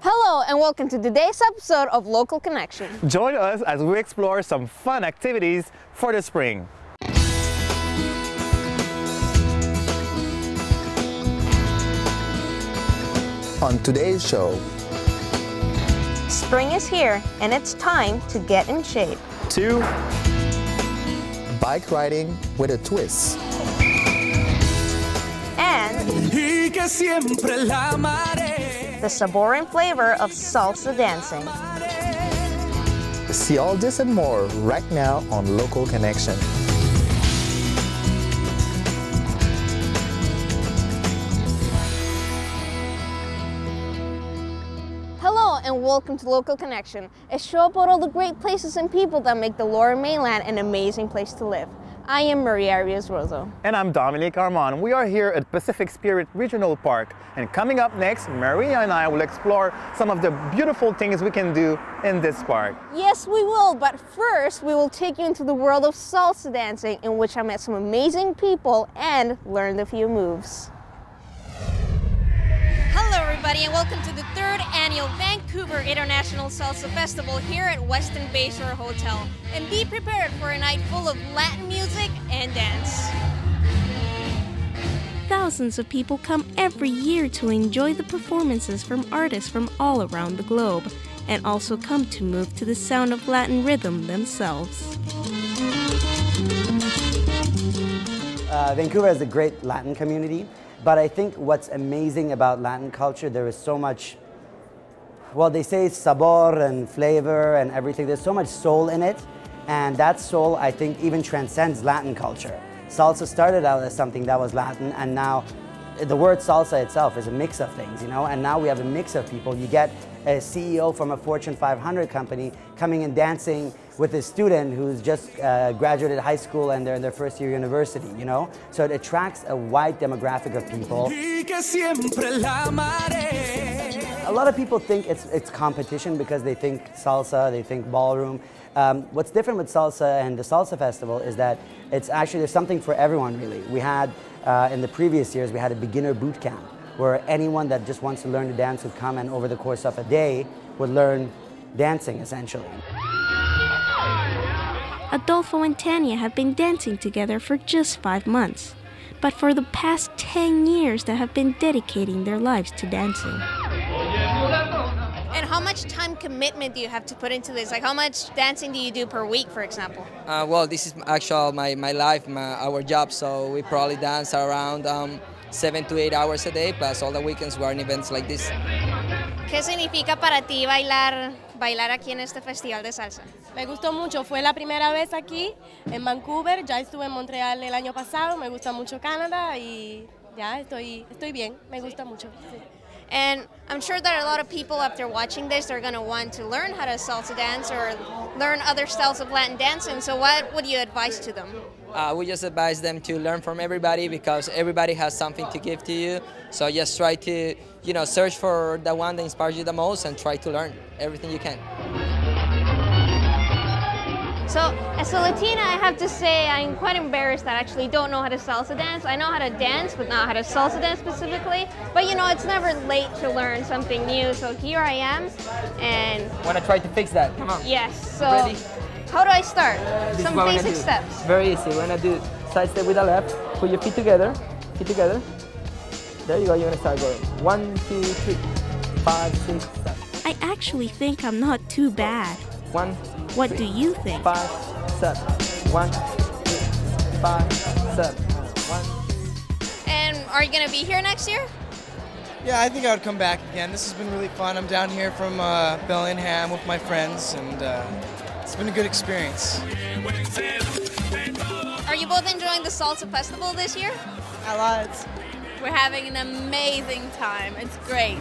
Hello and welcome to today's episode of Local Connection. Join us as we explore some fun activities for the spring. On today's show, Spring is here and it's time to get in shape. 2. bike riding with a twist. And the sabor and flavor of salsa dancing. See all this and more right now on Local Connection. Hello and welcome to Local Connection, a show about all the great places and people that make the Lower Mainland an amazing place to live. I am Arias Rozo. And I'm Dominique Armand. We are here at Pacific Spirit Regional Park. And coming up next, Maria and I will explore some of the beautiful things we can do in this park. Yes, we will, but first we will take you into the world of salsa dancing, in which I met some amazing people and learned a few moves. Hello everybody and welcome to the 3rd annual Vancouver International Salsa Festival here at Westin Bayshore Hotel. And be prepared for a night full of Latin music and dance. Thousands of people come every year to enjoy the performances from artists from all around the globe, and also come to move to the sound of Latin rhythm themselves. Vancouver has a great Latin community, but I think what's amazing about Latin culture, there is so much, well, they say sabor and flavor and everything. There's so much soul in it, and that soul, I think, even transcends Latin culture. Salsa started out as something that was Latin, and now the word salsa itself is a mix of things, you know, and now we have a mix of people. You get a CEO from a Fortune 500 company coming and dancing with a student who's just graduated high school and they're in their first year university, you know? So it attracts a wide demographic of people. A lot of people think it's competition because they think salsa, they think ballroom. What's different with salsa and the Salsa Festival is that it's actually, there's something for everyone really. We had, in the previous years, we had a beginner boot camp where anyone that just wants to learn to dance would come and over the course of a day would learn dancing essentially. Adolfo and Tanya have been dancing together for just 5 months, but for the past 10 years they have been dedicating their lives to dancing. And how much time commitment do you have to put into this? Like how much dancing do you do per week, for example? Well, this is actually my life, our job, so we probably dance around 7 to 8 hours a day, plus all the weekends we are in events like this. ¿Qué significa para ti bailar aquí en este festival de salsa? Me gustó mucho, fue la primera vez aquí en Vancouver, ya estuve en Montreal el año pasado, me gusta mucho Canadá y ya estoy bien, me gusta mucho. Sí. And I'm sure that a lot of people after watching this are going to want to learn how to salsa dance or learn other styles of Latin dancing, so what would you advise to them? We just advise them to learn from everybody because everybody has something to give to you. So just try to, search for the one that inspires you the most and try to learn everything you can. So, as a Latina, I have to say I'm quite embarrassed that I actually don't know how to salsa dance. I know how to dance, but not how to salsa dance specifically. But it's never late to learn something new. So here I am, and Want to try to fix that? Come on. Yes. So, Ready? How do I start? This Some is what we're basic gonna do. steps. Very easy. We're gonna do side step with the left. Put your feet together. There you go. You're gonna start going 1, 2, 3, 5, 6, 7. I actually think I'm not too bad. 1. What 3, do you think? 5, 7. 1, 2, 5, 7. 1. And are you going to be here next year? Yeah, I think I would come back again. This has been really fun. I'm down here from Bellingham with my friends, and it's been a good experience. Are you both enjoying the Salsa Festival this year? A lot. We're having an amazing time. It's great.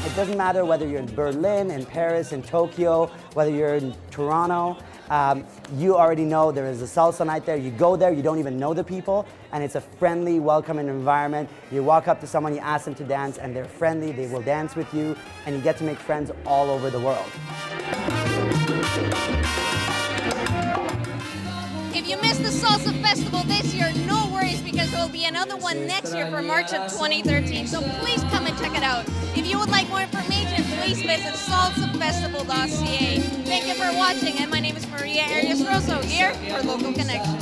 It doesn't matter whether you're in Berlin, in Paris, in Tokyo, whether you're in Toronto, you already know there is a salsa night there. You go there, you don't even know the people, and it's a friendly, welcoming environment. You walk up to someone, you ask them to dance, and they're friendly, they will dance with you, and you get to make friends all over the world. If you missed the Salsa Festival this year, no worries, because there will be another one next year for March of 2013, so please come and check it out. If you would like more information, please visit salsafestival.ca. Thank you for watching, and my name is Maria Arias Rozo here for Local Connection.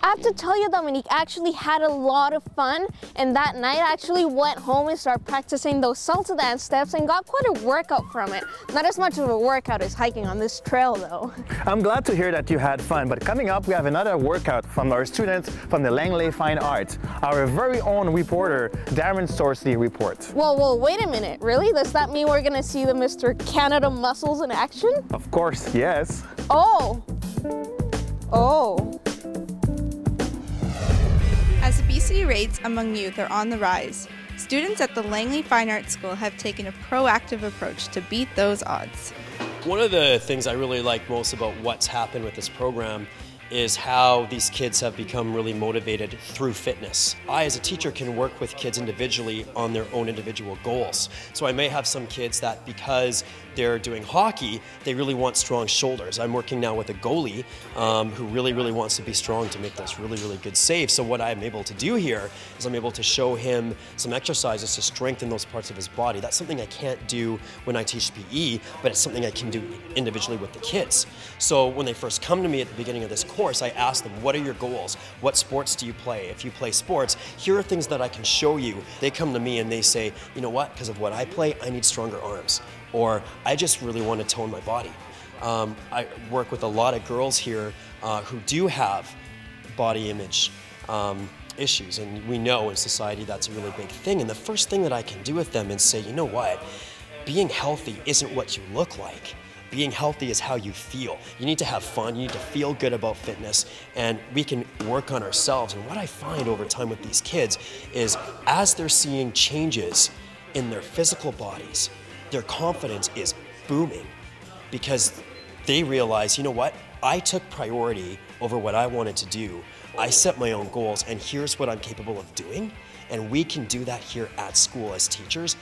I have to tell you, Dominique, I actually had a lot of fun, and that night I actually went home and started practicing those salsa dance steps and got quite a workout from it. Not as much of a workout as hiking on this trail though. I'm glad to hear that you had fun, but coming up we have another workout from our students from the Langley Fine Arts. Our very own reporter, Darren Storsley reports. Whoa, wait a minute, really? Does that mean we're gonna see the Mr. Canada muscles in action? Of course, yes. Oh. As obesity rates among youth are on the rise, students at the Langley Fine Arts School have taken a proactive approach to beat those odds. One of the things I really like most about what's happened with this program is how these kids have become really motivated through fitness. I, as a teacher, can work with kids individually on their own individual goals. So I may have some kids that, because they're doing hockey, they really want strong shoulders. I'm working now with a goalie who really wants to be strong to make those really good saves. So what I'm able to do here is I'm able to show him some exercises to strengthen those parts of his body. That's something I can't do when I teach PE, but it's something I can do individually with the kids. So when they first come to me at the beginning of this course, I ask them, what are your goals? What sports do you play? If you play sports, here are things that I can show you. They come to me and they say, you know what, because of what I play, I need stronger arms. Or I just really want to tone my body. I work with a lot of girls here who do have body image issues, and we know in society that's a really big thing. And the first thing that I can do with them is say, you know what, being healthy isn't what you look like. Being healthy is how you feel. You need to have fun, you need to feel good about fitness, and we can work on ourselves. And what I find over time with these kids is as they're seeing changes in their physical bodies, their confidence is booming because they realize, you know what, I took priority over what I wanted to do. I set my own goals, and here's what I'm capable of doing, and we can do that here at school as teachers.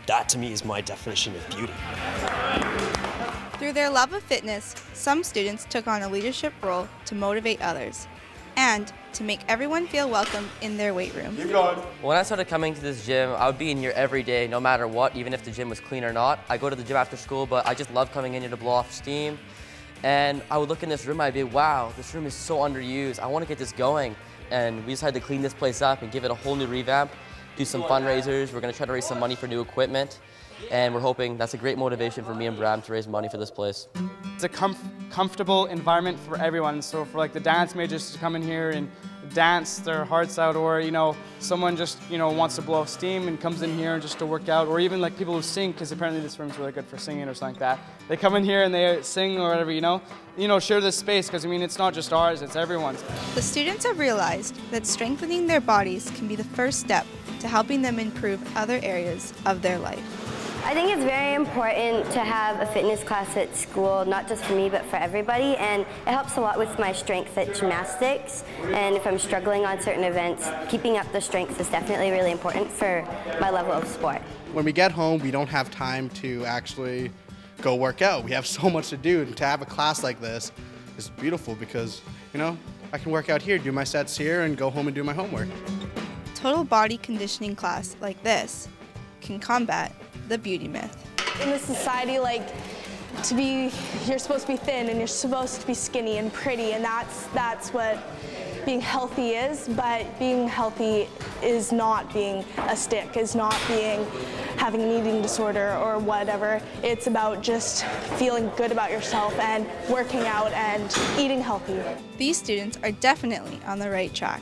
That to me is my definition of beauty. Through their love of fitness, some students took on a leadership role to motivate others and to make everyone feel welcome in their weight room. When I started coming to this gym, I would be in here every day, no matter what, even if the gym was clean or not. I go to the gym after school, but I just love coming in here to blow off steam. And I would look in this room, I'd be, wow, this room is so underused. I want to get this going. And we decided to clean this place up and give it a whole new revamp, do some fundraisers. We're going to try to raise some money for new equipment. And we're hoping that's a great motivation for me and Bram to raise money for this place. It's a comfortable environment for everyone. So for like the dance majors to come in here and dance their hearts out, or someone just wants to blow off steam and comes in here just to work out, or even like people who sing, because apparently this room's really good for singing or something like that. They come in here and they sing or whatever, share this space, because it's not just ours, it's everyone's. The students have realized that strengthening their bodies can be the first step to helping them improve other areas of their life. I think it's very important to have a fitness class at school, not just for me, but for everybody, and it helps a lot with my strength at gymnastics, and if I'm struggling on certain events, keeping up the strength is definitely really important for my level of sport. When we get home, we don't have time to actually go work out. We have so much to do, and to have a class like this is beautiful because, I can work out here, do my sets here, and go home and do my homework. Total body conditioning class like this can combat the beauty myth. In this society, you're supposed to be thin and you're supposed to be skinny and pretty, and that's what being healthy is, but being healthy is not being a stick, is not having an eating disorder or whatever. It's about just feeling good about yourself and working out and eating healthy. These students are definitely on the right track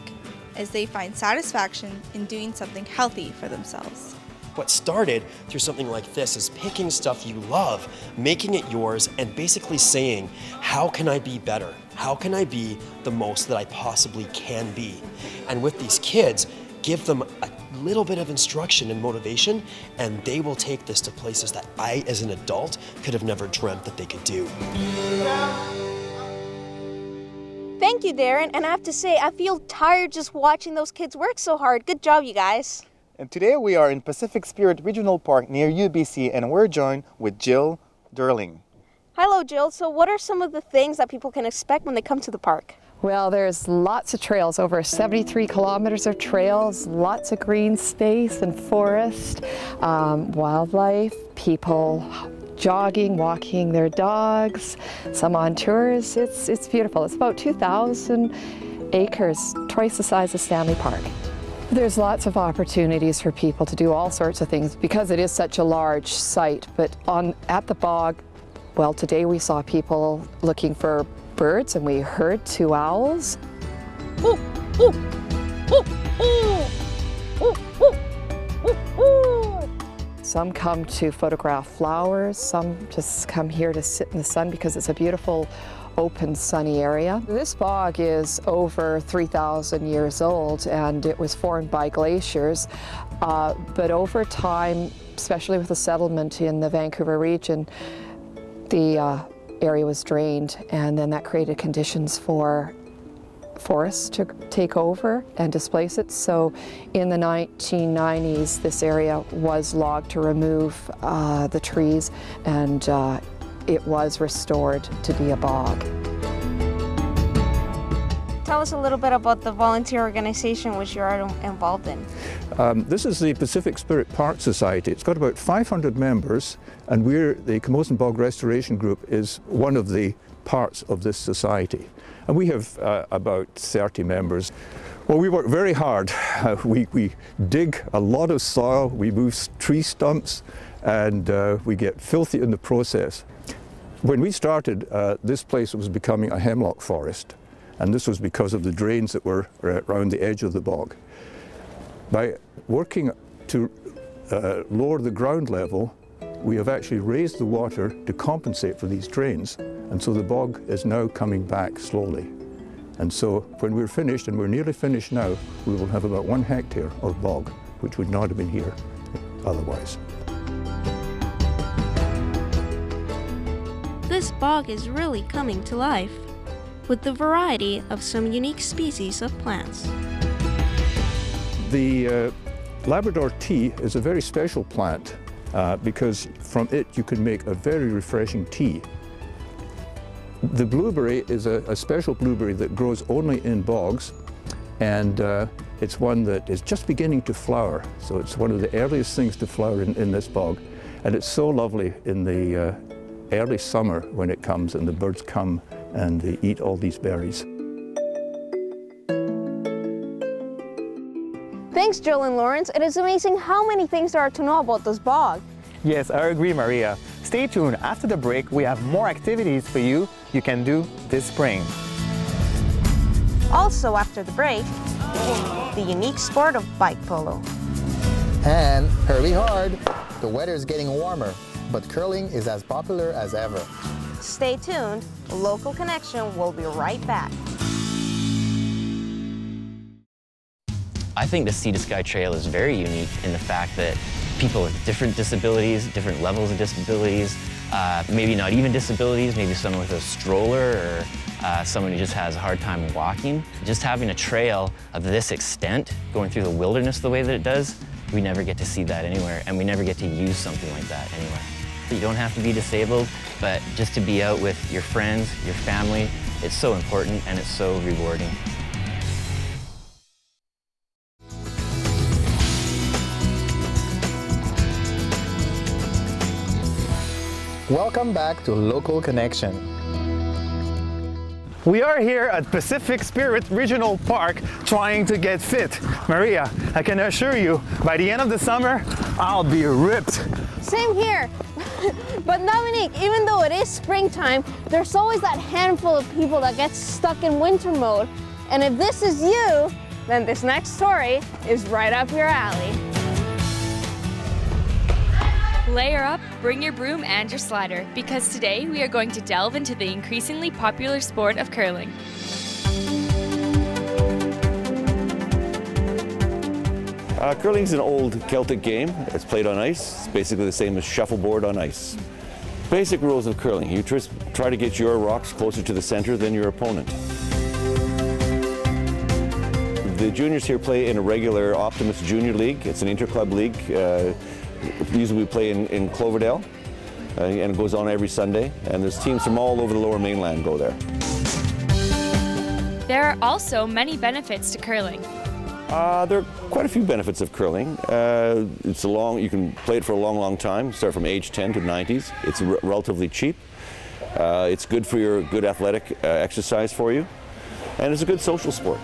as they find satisfaction in doing something healthy for themselves. What started through something like this is picking stuff you love, making it yours, and basically saying, how can I be better? How can I be the most that I possibly can be? And with these kids, give them a little bit of instruction and motivation, and they will take this to places that I, as an adult, could have never dreamt that they could do. Thank you, Darren, and I have to say, I feel tired just watching those kids work so hard. Good job, you guys. And today we are in Pacific Spirit Regional Park near UBC, and we're joined with Jill Durling. Hello, Jill. So what are some of the things that people can expect when they come to the park? Well, there's lots of trails, over 73 kilometers of trails, lots of green space and forest, wildlife, people jogging, walking their dogs, some on tours. It's beautiful. It's about 2,000 acres, twice the size of Stanley Park. There's lots of opportunities for people to do all sorts of things because it is such a large site, but at the bog, well, today we saw people looking for birds and we heard 2 owls. Ooh, ooh, ooh, ooh, ooh, ooh, ooh, ooh. Some come to photograph flowers, some just come here to sit in the sun because it's a beautiful open sunny area. This bog is over 3,000 years old and it was formed by glaciers, but over time, especially with the settlement in the Vancouver region, the area was drained, and then that created conditions for forests to take over and displace it. So in the 1990s, this area was logged to remove the trees, and it was restored to be a bog. Tell us a little bit about the volunteer organization which you are involved in. This is the Pacific Spirit Park Society. It's got about 500 members, and the Camosun Bog Restoration Group is one of the parts of this society. And we have about 30 members. Well, we work very hard. We dig a lot of soil, we move tree stumps, and we get filthy in the process. When we started, this place was becoming a hemlock forest, and this was because of the drains that were around the edge of the bog. By working to lower the ground level, we have actually raised the water to compensate for these drains, and so the bog is now coming back slowly. And so when we're finished, and we're nearly finished now, we will have about 1 hectare of bog, which would not have been here otherwise. This bog is really coming to life, with the variety of some unique species of plants. The Labrador tea is a very special plant because from it you can make a very refreshing tea. The blueberry is a special blueberry that grows only in bogs, and it's one that is just beginning to flower. So it's one of the earliest things to flower in this bog, and it's so lovely in the early summer when it comes and the birds come and they eat all these berries. Thanks, Jill and Lawrence. It is amazing how many things there are to know about this bog. Yes, I agree, Maria. Stay tuned. After the break, we have more activities for you can do this spring. Also, after the break, the unique sport of bike polo. And hurry hard, the weather is getting warmer, but curling is as popular as ever. Stay tuned. Local Connection will be right back. I think the Sea to Sky Trail is very unique in the fact that people with different disabilities, different levels of disabilities, maybe not even disabilities, maybe someone with a stroller or someone who just has a hard time walking. Just having a trail of this extent, going through the wilderness the way that it does, we never get to see that anywhere, and we never get to use something like that anywhere. You don't have to be disabled, but just to be out with your friends, your family, it's so important and it's so rewarding. Welcome back to Local Connection. We are here at Pacific Spirit Regional Park trying to get fit. Maria, I can assure you, by the end of the summer, I'll be ripped. Same here. But Dominique, even though it is springtime, there's always that handful of people that get stuck in winter mode. And if this is you, then this next story is right up your alley. Layer up, bring your broom and your slider, because today we are going to delve into the increasingly popular sport of curling. Curling is an old Celtic game. It's played on ice. It's basically the same as shuffleboard on ice. Basic rules of curling. You try to get your rocks closer to the center than your opponent. The juniors here play in a regular Optimus Junior League. It's an inter-club league. Usually we play in Cloverdale, and it goes on every Sunday. And there's teams from all over the Lower Mainland go there. There are also many benefits to curling. There are quite a few benefits of curling. You can play it for a long, long time, start from age 10 to 90s. It's relatively cheap. It's good for your good athletic exercise for you, and it's a good social sport.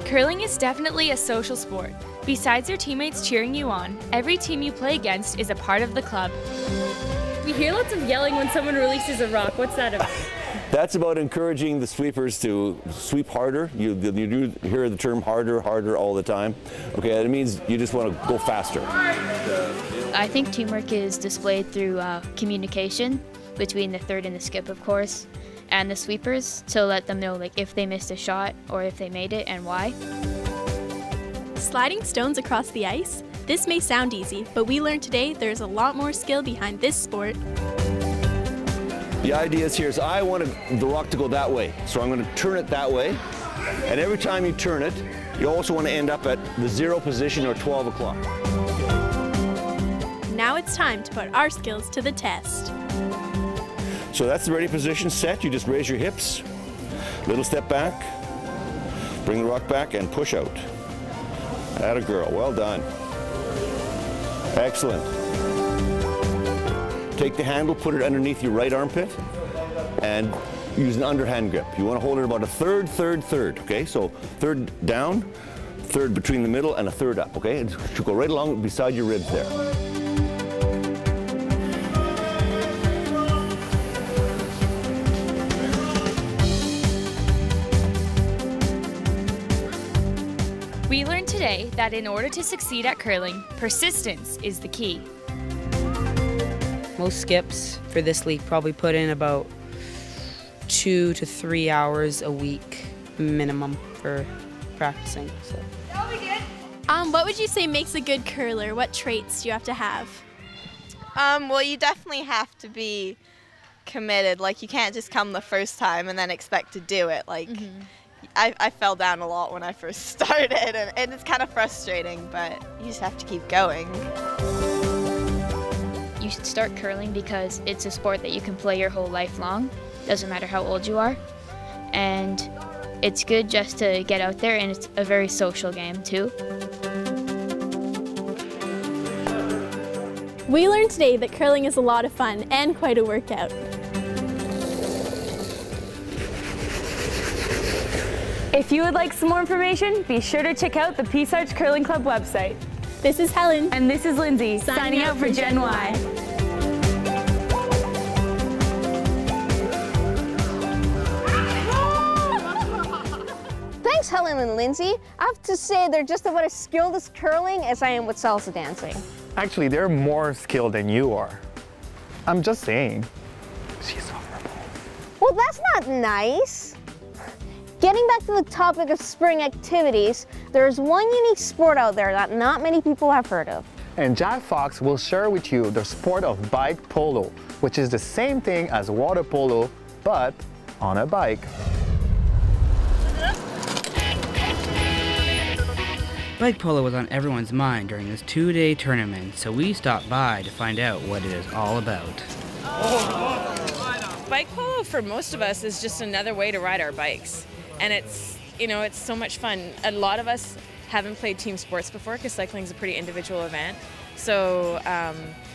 Curling is definitely a social sport. Besides your teammates cheering you on, every team you play against is a part of the club. We hear lots of yelling when someone releases a rock. What's that about? That's about encouraging the sweepers to sweep harder. You do hear the term harder, harder all the time. Okay, that means you just want to go faster. I think teamwork is displayed through communication between the third and the skip, of course, and the sweepers to let them know like if they missed a shot or if they made it and why. Sliding stones across the ice? This may sound easy, but we learned today there's a lot more skill behind this sport. The idea is I want the rock to go that way, so I'm going to turn it that way, and every time you turn it, you also want to end up at the 0 position or 12 o'clock. Now it's time to put our skills to the test. So that's the ready position set. You just raise your hips, little step back, bring the rock back and push out. Atta girl, well done. Excellent. Take the handle, put it underneath your right armpit, and use an underhand grip. You want to hold it about a third, okay? So third down, third between the middle, and a third up, okay? It should go right along beside your ribs there. We learned today that in order to succeed at curling, persistence is the key. Most skips for this league probably put in about 2 to 3 hours a week minimum for practicing. So. What would you say makes a good curler? What traits do you have to have? Well, you definitely have to be committed. Like, you can't just come the first time and then expect to do it. Like, I fell down a lot when I first started, and it's kind of frustrating, but you just have to keep going. You should start curling because it's a sport that you can play your whole life long. Doesn't matter how old you are. And it's good just to get out there, and it's a very social game too. We learned today that curling is a lot of fun and quite a workout. If you would like some more information, be sure to check out the Peace Arch Curling Club website. This is Helen. And this is Lindsay, signing out for Gen Y. Thanks, Helen and Lindsey. I have to say they're just about as skilled at curling as I am with salsa dancing. Actually, they're more skilled than you are. I'm just saying. She's horrible. Well, that's not nice. Getting back to the topic of spring activities, there's one unique sport out there that not many people have heard of. And Jack Fox will share with you the sport of bike polo, which is the same thing as water polo, but on a bike. Bike polo was on everyone's mind during this 2-day tournament, so we stopped by to find out what it is all about. Bike polo for most of us is just another way to ride our bikes. And it's, it's so much fun. A lot of us haven't played team sports before because cycling is a pretty individual event. So,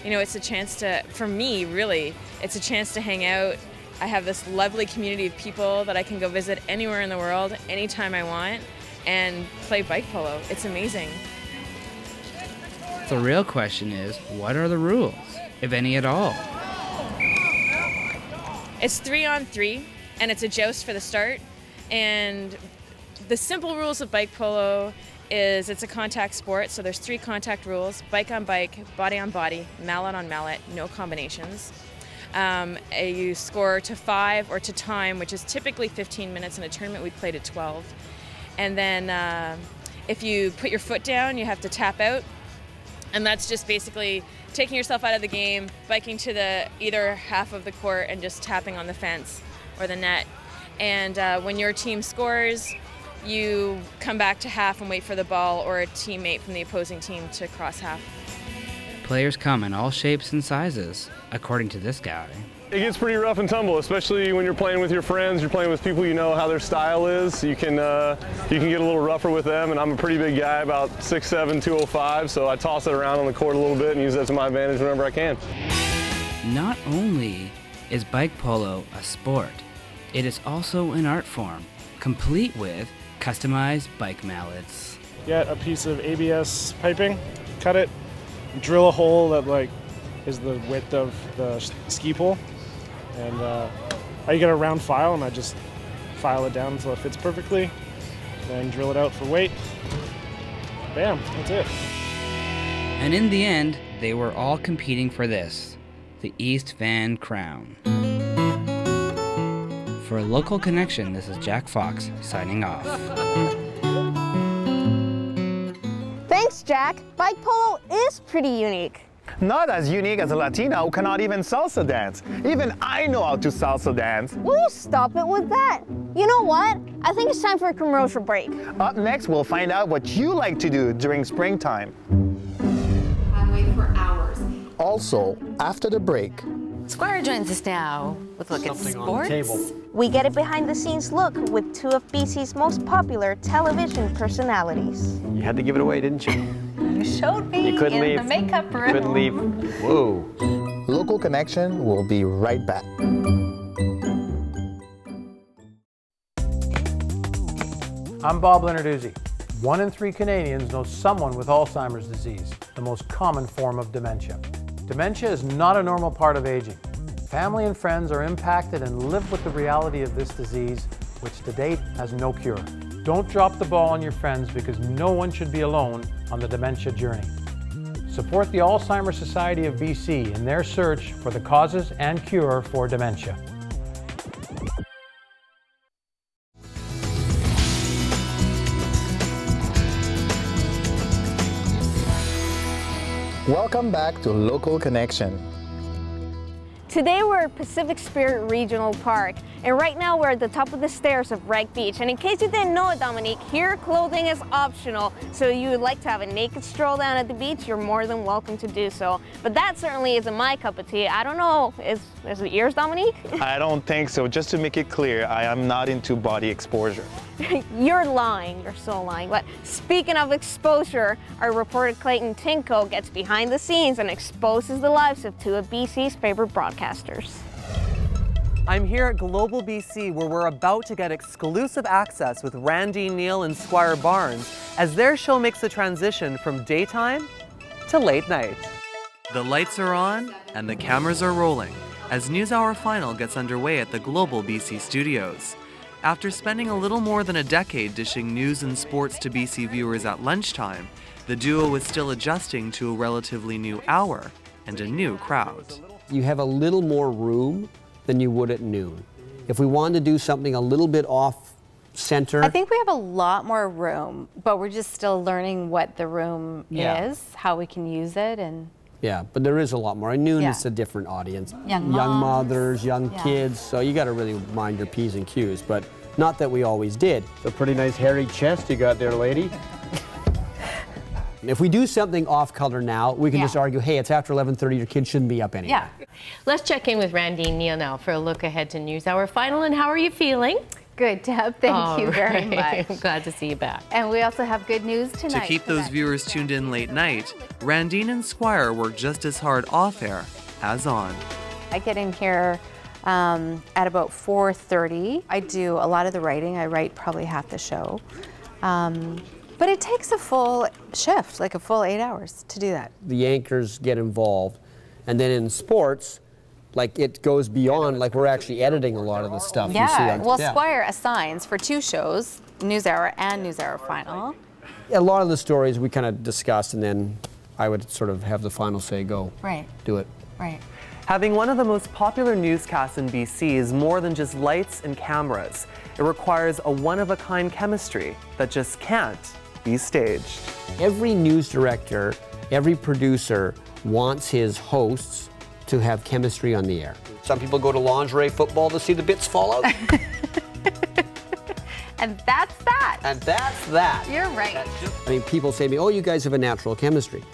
it's a chance to, for me, really, it's a chance to hang out. I have this lovely community of people that I can go visit anywhere in the world, anytime I want, and play bike polo. It's amazing. The real question is, what are the rules, if any at all? It's 3-on-3, and it's a joust for the start. And the simple rules of bike polo is it's a contact sport, so there's 3 contact rules: bike on bike, body on body, mallet on mallet, no combinations. You score to 5 or to time, which is typically 15 minutes. In a tournament, we played at 12. And then if you put your foot down, you have to tap out. And that's just basically taking yourself out of the game, biking to the either half of the court and just tapping on the fence or the net. And when your team scores, you come back to half and wait for the ball or a teammate from the opposing team to cross half. Players come in all shapes and sizes, according to this guy. It gets pretty rough and tumble, especially when you're playing with your friends, you're playing with people you know how their style is. You can get a little rougher with them, and I'm a pretty big guy, about 6'7", 205, so I toss it around on the court a little bit and use that to my advantage whenever I can. Not only is bike polo a sport, it is also an art form, complete with customized bike mallets. Get a piece of ABS piping, cut it, drill a hole that is the width of the ski pole, and I get a round file and I just file it down until it fits perfectly, then drill it out for weight. Bam, that's it. And in the end, they were all competing for this, the East Van Crown. For a Local Connection, this is Jack Fox signing off. Thanks, Jack. Bike polo is pretty unique. Not as unique as a Latina who cannot even salsa dance. Even I know how to salsa dance. Will you stop it with that? You know what? I think it's time for a commercial break. Up next, we'll find out what you like to do during springtime. Highway for hours. Also, after the break, Squire joins us now with a look at sports. We get a behind-the-scenes look with two of BC's most popular television personalities. You had to give it away, didn't you? You showed me You couldn't in leave. the makeup room. You couldn't leave. Whoa. Local Connection will be right back. I'm Bob Lenarduzzi. 1 in 3 Canadians know someone with Alzheimer's disease, the most common form of dementia. Dementia is not a normal part of aging. Family and friends are impacted and live with the reality of this disease, which to date has no cure. Don't drop the ball on your friends because no one should be alone on the dementia journey. Support the Alzheimer's Society of BC in their search for the causes and cure for dementia. Welcome back to Local Connection. Today we're at Pacific Spirit Regional Park, and right now we're at the top of the stairs of Wreck Beach. And in case you didn't know it, Dominique, here clothing is optional. So you would like to have a naked stroll down at the beach, you're more than welcome to do so. But that certainly isn't my cup of tea. I don't know, is it yours, Dominique? I don't think so. Just to make it clear, I am not into body exposure. You're lying, you're so lying. But speaking of exposure, our reporter Clayton Timko gets behind the scenes and exposes the lives of two of BC's favorite broadcasters. I'm here at Global BC, where we're about to get exclusive access with Randy Neal and Squire Barnes as their show makes the transition from daytime to late night. The lights are on and the cameras are rolling as NewsHour Final gets underway at the Global BC studios. After spending a little more than a decade dishing news and sports to BC viewers at lunchtime, the duo was still adjusting to a relatively new hour and a new crowd. You have a little more room than you would at noon. If we wanted to do something a little bit off center. I think we have a lot more room, but we're just still learning what the room is, how we can use it, and Yeah, but there is a lot more. At noon, it's a different audience. Young mothers, young kids, so you got to really mind your P's and Q's, but not that we always did. It's a pretty nice hairy chest you got there, lady. If we do something off color now, we can just argue, hey, it's after 11:30, your kid shouldn't be up anyway. Yeah. Let's check in with Randy and Neal now for a look ahead to NewsHour Final. And how are you feeling? Good, Deb. Thank you very much. I'm glad to see you back. And we also have good news tonight. To keep those viewers tuned in late night, Randine and Squire work just as hard off air as on. I get in here at about 4:30. I do a lot of the writing. I write probably half the show. But it takes a full shift, like a full 8 hours to do that. The anchors get involved, and then in sports, like it goes beyond, like we're actually editing a lot of the stuff you see on well, Squire assigns for 2 shows, NewsHour and NewsHour Final. A lot of the stories we kind of discuss, and then I would sort of have the final say, go. Right. Do it. Right. Having one of the most popular newscasts in BC is more than just lights and cameras. It requires a one-of-a-kind chemistry that just can't be staged. Every news director, every producer wants his hosts to have chemistry on the air. Some people go to lingerie football to see the bits fall out. And that's that. And that's that. You're right. I mean, people say to me, oh, you guys have a natural chemistry.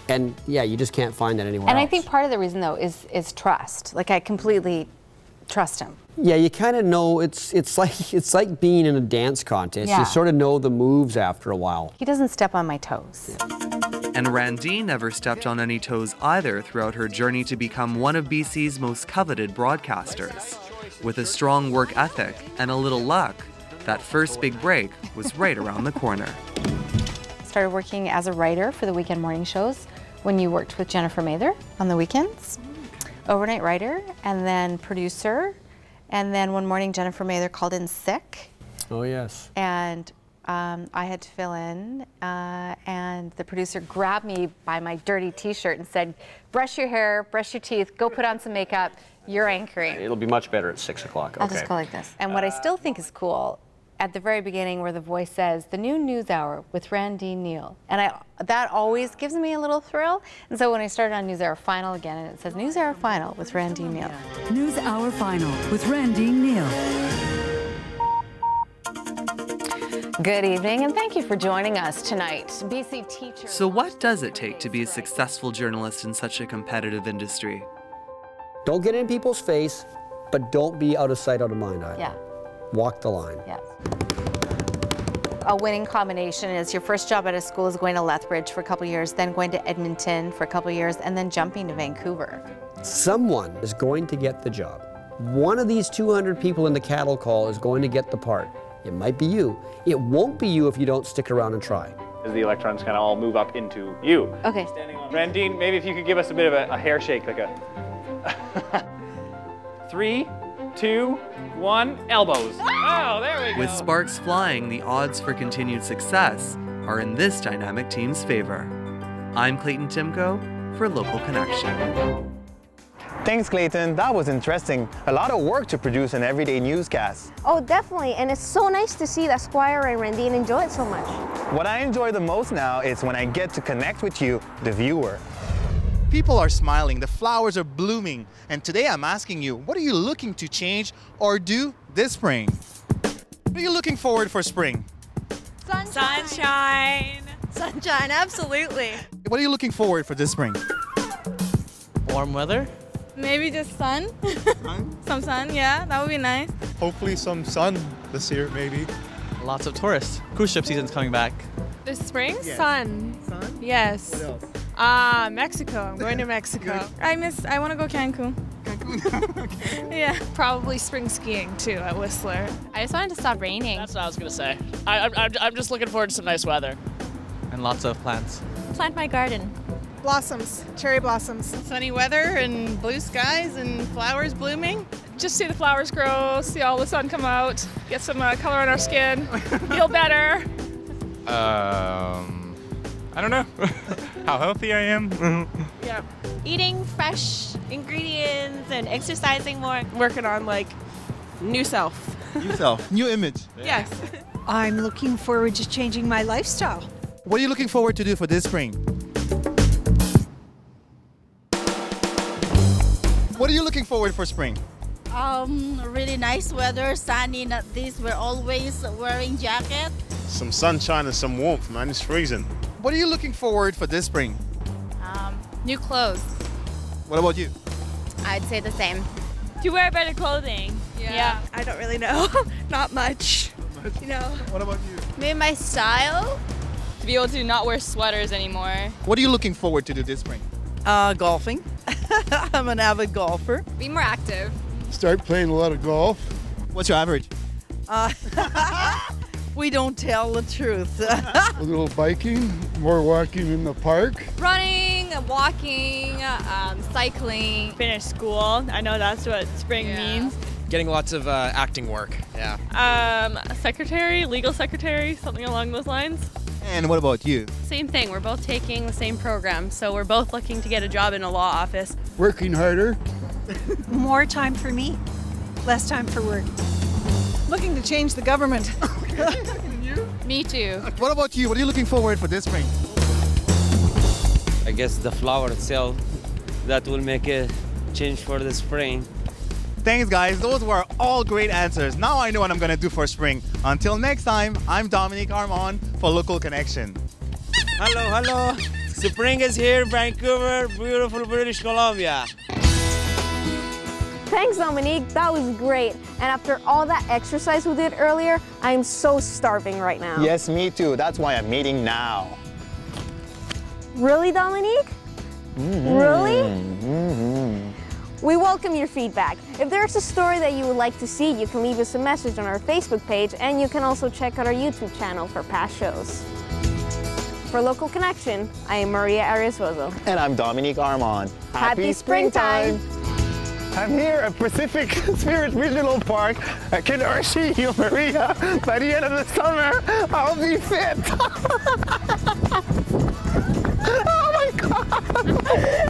And yeah, you just can't find that anywhere And else. I think part of the reason though is trust. Like I completely trust him. Yeah, you kind of know it's like being in a dance contest. Yeah. You sort of know the moves after a while. He doesn't step on my toes. And Randine never stepped on any toes either throughout her journey to become one of BC's most coveted broadcasters. With a strong work ethic and a little luck, that first big break was right around the corner. Started working as a writer for the weekend morning shows when you worked with Jennifer Mather on the weekends. Overnight writer and then producer. And then one morning Jennifer Mather called in sick. Oh yes. And I had to fill in, and the producer grabbed me by my dirty t-shirt and said, brush your hair, brush your teeth, go put on some makeup, you're anchoring. It'll be much better at 6 o'clock. I'll just go like this. And what I still think is cool, at the very beginning where the voice says, the new news hour with Randine Neal. And that always gives me a little thrill. And so when I started on News Hour Final again, and it says News Hour Final with Randine Neal. News Hour Final with Randine Neal. Good evening, and thank you for joining us tonight. BC teachers. So what does it take to be a successful journalist in such a competitive industry? Don't get in people's face, but don't be out of sight, out of mind either. Yeah. Walk the line. Yes. A winning combination is your first job out of school is going to Lethbridge for a couple years, then going to Edmonton for a couple years, and then jumping to Vancouver. Someone is going to get the job. One of these 200 people in the cattle call is going to get the part. It might be you. It won't be you if you don't stick around and try. As the electrons kind of all move up into you. Okay. Randine, maybe if you could give us a bit of a hair shake, like a 3, 2, 1, elbows. Oh, there we go. With sparks flying, the odds for continued success are in this dynamic team's favor. I'm Clayton Timko for Local Connection. Thanks, Clayton. That was interesting. A lot of work to produce an everyday newscast. Oh, definitely. And it's so nice to see that Squire and Randine enjoy it so much. What I enjoy the most now is when I get to connect with you, the viewer. People are smiling, the flowers are blooming, and today I'm asking you, what are you looking to change or do this spring? What are you looking forward for spring? Sunshine. Sunshine, absolutely. What are you looking forward for this spring? Warm weather. Maybe just sun. Some sun, yeah, that would be nice. Hopefully some sun this year, maybe. Lots of tourists. Cruise ship season's coming back. This spring? Yes. Sun. Sun? Yes. What else? Mexico. I'm going to Mexico. I want to go Cancun. Cancun? Yeah. Probably spring skiing too at Whistler. I just wanted to stop raining. That's what I was going to say. I'm just looking forward to some nice weather. And lots of plants. Plant my garden. Blossoms, cherry blossoms. Sunny weather and blue skies and flowers blooming. Just see the flowers grow, see all the sun come out, get some color on our skin, feel better. I don't know how healthy I am. Yeah. Eating fresh ingredients and exercising more. Working on like new self. New self, new image. Yes. I'm looking forward to changing my lifestyle. What are you looking forward to do for this spring? What are you looking forward for spring? Really nice weather, sunny, not this. We're always wearing jacket. Some sunshine and some warmth, man. It's freezing. What are you looking forward for this spring? New clothes. What about you? I'd say the same. To wear better clothing. Yeah. I don't really know. Not much. You know. What about you? Maybe my style. To be able to not wear sweaters anymore. What are you looking forward to do this spring? Golfing. I'm an avid golfer. Be more active. Start playing a lot of golf. What's your average? We don't tell the truth. A little biking, more walking in the park. Running, walking, cycling. Finish school. I know that's what spring means. Getting lots of acting work, yeah. Secretary, legal secretary, something along those lines. And what about you? Same thing. We're both taking the same program, so we're both looking to get a job in a law office. Working harder. More time for me, less time for work. Looking to change the government. Me too. What about you? What are you looking forward for this spring? I guess the flower itself, that will make a change for the spring. Thanks, guys. Those were all great answers. Now I know what I'm going to do for spring. Until next time, I'm Dominique, Armand for Local Connection. Hello, hello. Spring is here, Vancouver, beautiful British Columbia. Thanks, Dominique. That was great. And after all that exercise we did earlier, I'm so starving right now. Yes, me too. That's why I'm eating now. Really, Dominique? Really? We welcome your feedback. If there's a story that you would like to see, you can leave us a message on our Facebook page, and you can also check out our YouTube channel for past shows. For Local Connection, I am Maria Arias Rozo. And I'm Dominique Armand. Happy springtime! I'm here at Pacific Spirit Regional Park. I can assure you, Maria, by the end of the summer, I'll be fit. Oh my God!